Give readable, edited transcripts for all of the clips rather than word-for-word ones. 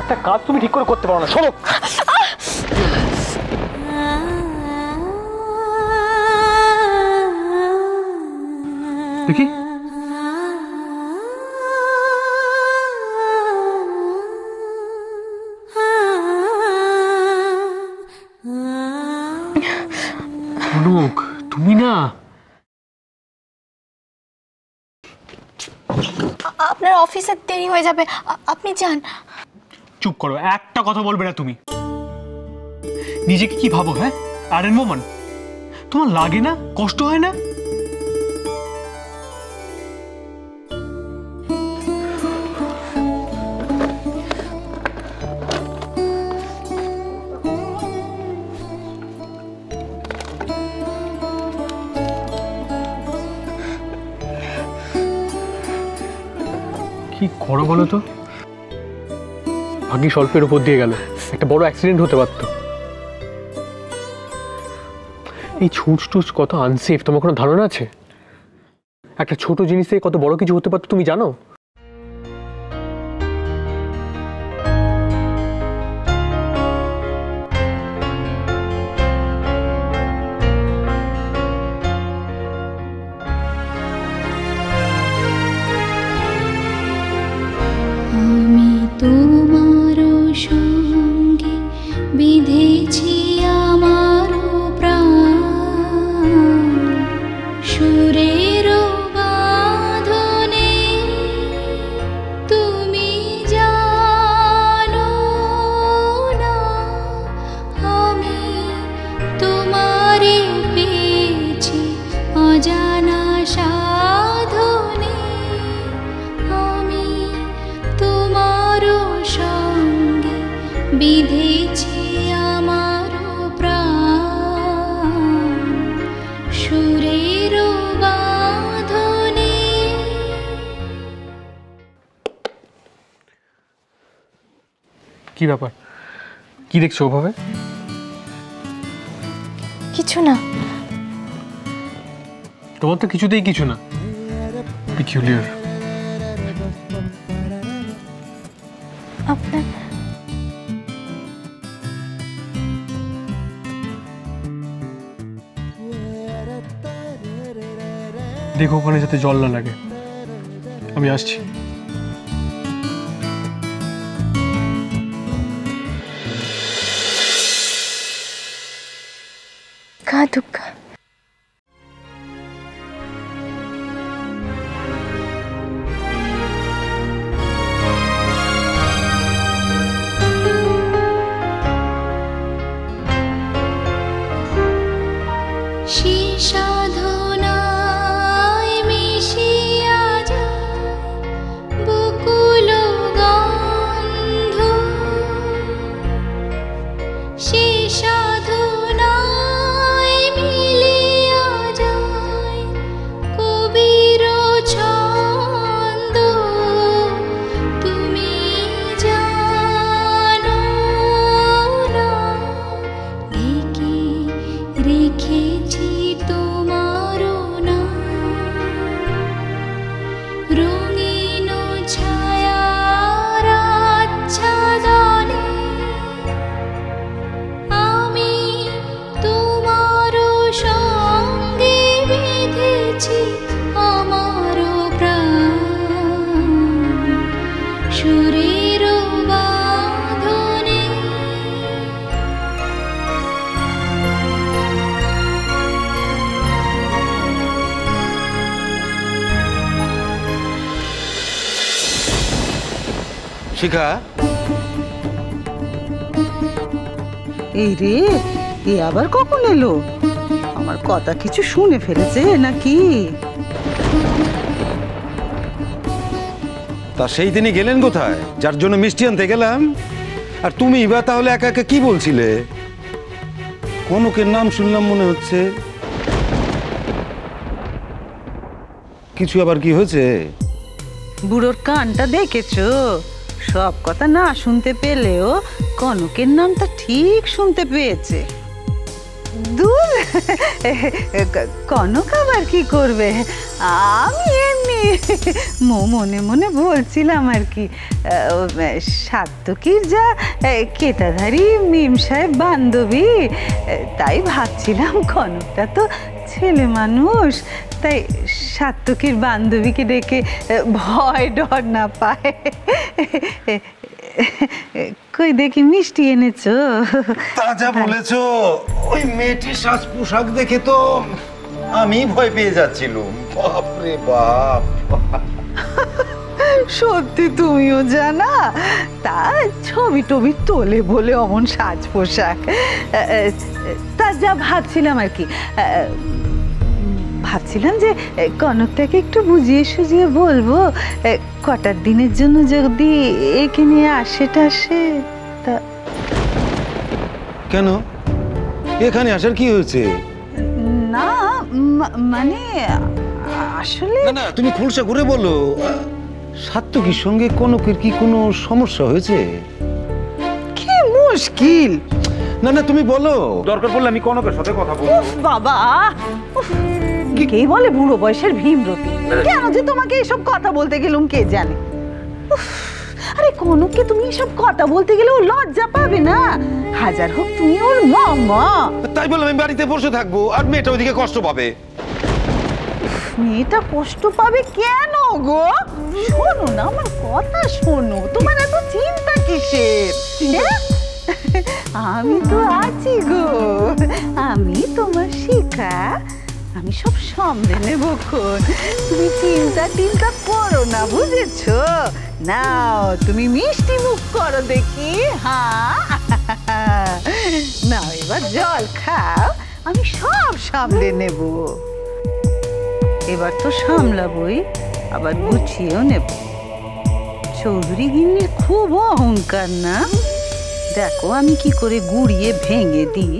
একটা কাজ তুমি ঠিক করে করতে পারো না। শোনো, দেখি কনক, তুমি না, আপনার অফিসে দেরি হয়ে যাবে, আপনি যান। চুপ করো, একটা কথা বলবে না তুমি। নিজেকে কি ভাবো? হ্যাঁ, আরেন মোমান, তোমার লাগে না? কষ্ট হয় না? কি করো বলো তো? ভাগ্যি স্বল্পের উপর দিয়ে গেল, একটা বড় অ্যাক্সিডেন্ট হতে পারতো। এই ছুঁচ টুচ কত আনসেফ, তোমার কোনো ধারণা আছে? একটা ছোট জিনিস থেকে কত বড় কিছু হতে পারতো, তুমি জানো? বিধেছি আমার প্রাণ সুরের বাঁধনে, তুমি জানো না আমি তোমারে পেয়েছি অজানা সাধনে, আমি তোমার সঙ্গে বিধেছি আমার প্রাণ সুরের বাঁধনে। কি ব্যাপার? কি দেখছো ওভাবে? কিছু না। তোমার তো কিছুতেই কিছু না। পিকুলিয়ার। আপনার দেখো ওখানে যাতে জল না লাগে, আমি আসছি। কা দুঃখ সাধনায় মিশিয়া যায় বকুল গন্ধ, সে সাধনায় মিলিয়া যায় কবির ছন্দ, তুমি জানো না ঢেকে রেখেছি তোমার নাম, রঙিন ছায়ার আচ্ছাদনে আমি তোমার সঙ্গে বেঁধেছি আমার প্রাণ সুরের বাঁধনে। শিখা, এই রে, এ আবার কখন এলো? আমার কথা কিছু শুনে ফেলেছে নাকি? তা সেই দিনই গেলেন কোথায় যার জন্য মিষ্টি আনতে গেলাম? আর তুমি বা তাহলে একা একা কি বলছিলে? কনকের নাম শুনলাম মনে হচ্ছে। কিছু আবার কি হয়েছে? বুড়োর কানটা দেখেছো? সব কথা না শুনতে পেলেও কনকের নামটা ঠিক শুনতে পেয়েছে। দূর, কনক আবার কি করবে? আমি এমনি মনে মনে বলছিলাম আর কি, সাত্তকীর যা কেটাধারী মিম সাহেব বান্ধবী, তাই ভাবছিলাম কনকটা তো ছেলে মানুষ, তাই সাত্তকীর বান্ধবীকে ডেকে ভয় ডর না পায়। কই দেখি মিষ্টি এনেছো? তা যা বলেছো, ওই মেয়েটির সাজ পোশাক দেখে তো আমি ভয় পেয়ে যাচ্ছিলাম। বাপরে বাপ, সত্যি তুমিও জানা? তা ছবি টবি তোলে বলে অমন সাজ পোশাক। তা যা ভাবছিলাম আর কি, ভাবছিলাম যে কনকটাকে একটু বুঝিয়ে সুঝিয়ে বলবো, কটার দিনের জন্য যদি এখানে আসে টাসে। তা কেন এখানে আসার কি হয়েছে? না মানে আসলে না না, তুমি খুলসা করে বলো, সাত্তকীর সঙ্গে কনকের কি কোনো সমস্যা হয়েছে? কি মুশকিল। না না, তুমি বলো, দরকার পড়লে আমি কনকের সাথে কথা বলবো। উফ বাবা, কে বলে বুড়ো বয়সের ভীমরতি? কেন যে তোমাকে এসব কথা বলতে গেলুম কে জানে। উফ, আরে কনককে তুমি এসব কথা বলতে গেলে ও লজ্জা পাবে না? হাজার হোক তুমি ওর মামা। তাই বললাম আমি বাড়িতে বসে থাকবো, আর মেয়েটা ওইদিকে কষ্ট পাবে। মেয়েটা কষ্ট পাবে কেন গো? শোনো না আমার কথা, শোনো, তোমার এত চিন্তা কিসের? আমি তো আছি গো, আমি তোমার শিখা, আমি সব সামলে নেব। তুমি চিন্তা করো না, বুঝেছো? নাও তুমি মিষ্টি মুখ করো দেখি। হ্যাঁ নাও এবার জল খাও, আমি সব সামলে নেব। এবার তো সামলাবই, আবার গুছিয়েও নেব। চৌধুরী গিন্নির খুব অহংকার না? দেখো আমি কি করে গুড়িয়ে ভেঙে দিই।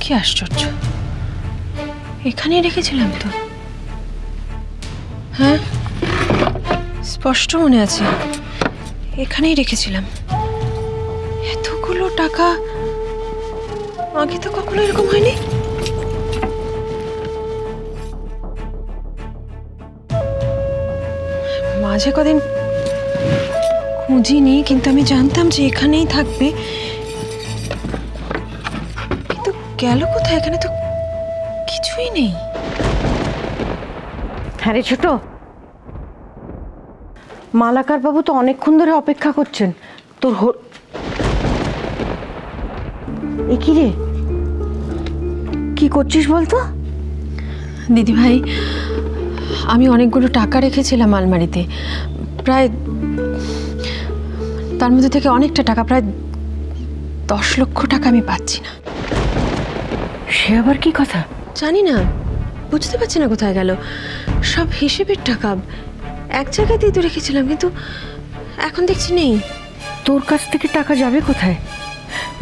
কি আশ্চর্য, এখানেই রেখেছিলাম তো। হ্যাঁ স্পষ্ট মনে আছে, এখানেই রেখেছিলাম। এতগুলো টাকা আগে তো কখনো এরকম হয়নি। মাঝে কদিন খুঁজিনি, কিন্তু আমি জানতাম যে এখানেই থাকবে। কিন্তু গেল কোথায়? এখানে তো কিছুই নেই। হ্যাঁ রে ছোট, মালাকার বাবু তো অনেকক্ষণ ধরে অপেক্ষা করছেন তোর। এ কি রে, কি করছিস বলতো? দিদি ভাই, আমি অনেকগুলো টাকা রেখেছিলাম আলমারিতে, প্রায় তার মধ্যে থেকে অনেকটা টাকা, প্রায় 10 লক্ষ টাকা আমি পাচ্ছি না। সে আবার কি কথা? জানি না, বুঝতে পারছি না কোথায় গেল। সব হিসেবের টাকা এক জায়গায় দিয়ে তো রেখেছিলাম, কিন্তু এখন দেখছি নেই। তোর কাছ থেকে টাকা যাবে কোথায়?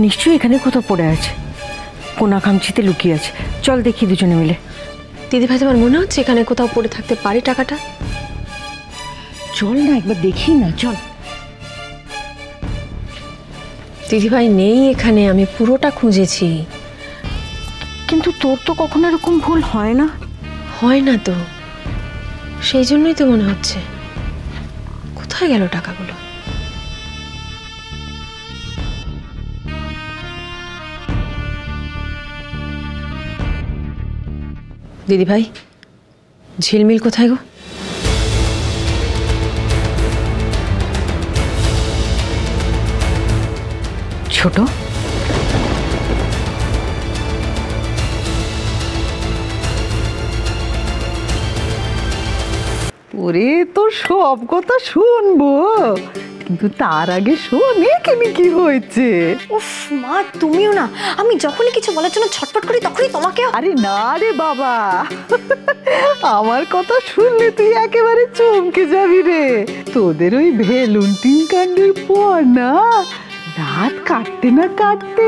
নিশ্চয়ই এখানে কোথাও পড়ে আছে, কোনা খামচিতে লুকিয়ে আছে। চল দেখি দুজনে মিলে। দিদি ভাই, তোমার মনে হচ্ছে এখানে কোথাও পড়ে থাকতে পারে টাকাটা? চল না একবার দেখি না, চল। দিদি ভাই নেই এখানে, আমি পুরোটা খুঁজেছি। কিন্তু তোর তো কখনো এরকম ভুল হয় না। হয় না তো, সেই জন্যই তো মনে হচ্ছে। কোথায় গেল টাকাগুলো? দিদি ভাই, ঝিলমিল কোথায় গো? ছোট, ওরে তোর সব কথা শুনবো, কিন্তু তার আগে শোন এখানে কি হয়েছে। উফ মা, তুমিও না, আমি যখনই কিছু বলার জন্য ছটফট করি তখনই তোমাকে। আরে না রে বাবা, আমার কথা শুনলে তুই একেবারে চমকে যাবি রে। তোদের ওই ভ্যালেন্টাইন কাণ্ডের পর না, রাত কাটতে না কাটতে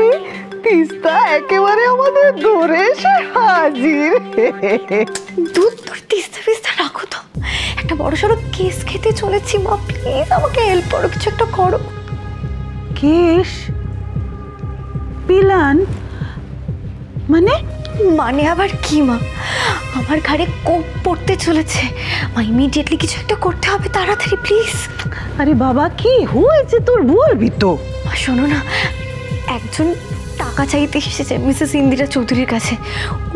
তিস্তা একেবারে আমাদের ধরে এসে হাজির। দুধ তোর তিস্তা ফিস্তা রাখো তো, একটা বড় সড়ো কেস খেতে চলেছি মা, প্লিজ আমাকে হেল্প করো, কিছু একটা করো। কেশ? পিলান? মানে? মানে আবার কি মা, আমার ঘাড়ে কোপ পড়তে চলেছে মা, ইমিডিয়েটলি কিছু একটা করতে হবে, তাড়াতাড়ি প্লিজ। আরে বাবা কি হয়েছে তোর, বলবি তো। মা শোনো না, একজন টাকা চাইতে এসেছে মিসেস ইন্দিরা চৌধুরীর কাছে।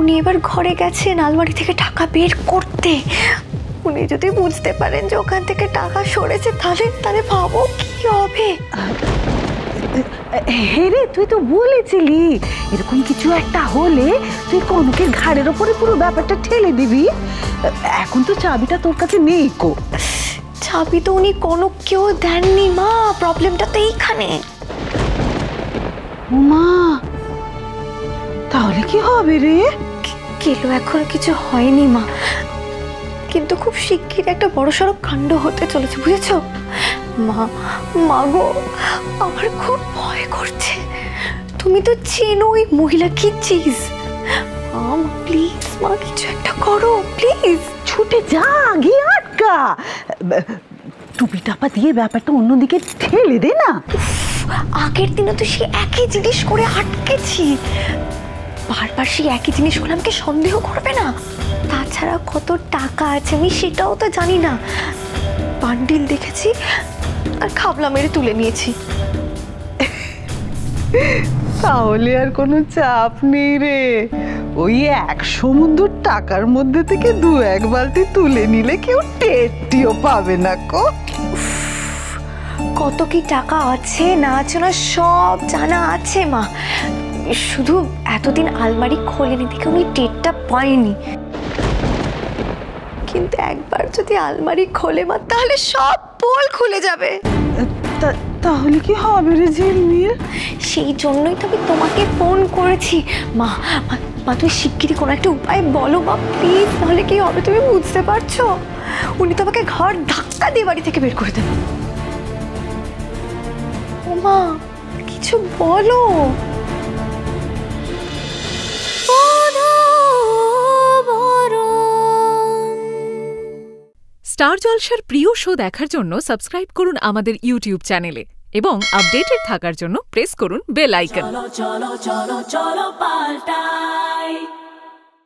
উনি এবার ঘরে গেছেন আলমারি থেকে টাকা বের করতে। উনি যদি বুঝতে পারেন যে ওখান থেকে টাকা সরেছে, তাহলে ভাবো কি হবে। হ্যাঁ রে, তুই তো বলেছিলি এরকম কিছু একটা হলে তুই কনকের ঘাড়ের ওপরে পুরো ব্যাপারটা ঠেলে দিবি। এখন তো চাবিটা তোর কাছে নেই কো। চাবি তো উনি কনককেও দেননি মা, প্রবলেমটা তো এইখানে। মা তাহলে কি হবে রে? কেলো এখনো কিছু হয়নি মা, কিন্তু খুব শিগগির একটা বড়সড় কাণ্ড হতে চলেছে, বুঝেছো মা? মা গো, আমার খুব ভয় করছে। তুমি তো চেনো ওই মহিলা কি চিজ। প্লিজ মা, কিছু একটা করো প্লিজ। ছুটে যা, গিয়ে আটকা, টুপি টাপা দিয়ে ব্যাপারটা অন্যদিকে ঠেলে দে না। আগের দিনে তো সে একই জিনিস করে আটকেছি, বারবার সেই একই জিনিস করে আমাকে সন্দেহ করবে না। তাছাড়া কত টাকা আছে আমি সেটাও তো জানি না। বান্ডিল দেখেছি আর খাবলা মেরে তুলে নিয়েছি। তাহলে আর কোনো চাপ নেই রে, ওই এক সমুদ্র টাকার মধ্যে থেকে 2-1 বালতি তুলে নিলে কেউ টেরটিও পাবে না কো। কত কি টাকা আছে না আছে না সব জানা আছে মা, শুধু এতদিন আলমারি খোলেনি দেখে উনি টেরটা পায়নি। কিন্তু একবার যদি আলমারি খোলে মা, তাহলে সব পোল খুলে যাবে। তাহলে কি হবে রে ঝিলমিল? সেই জন্যই তো আমি তোমাকে ফোন করেছি মা। মা তুমি শিগগিরই কোনো একটা উপায় বলো মা প্লিজ, নাহলে কি হবে তুমি বুঝতে পারছো? উনি তো আমাকে ঘর ধাক্কা দিয়ে বাড়ি থেকে বের করে দেবেন। ও মা কিছু বলো। স্টার জলসার প্রিয় শো দেখার জন্য সাবস্ক্রাইব করুন আমাদের ইউটিউব চ্যানেলে এবং আপডেটেড থাকার জন্য প্রেস করুন বেল আইকন। চলো চলো চলো চলো পাল্টাই।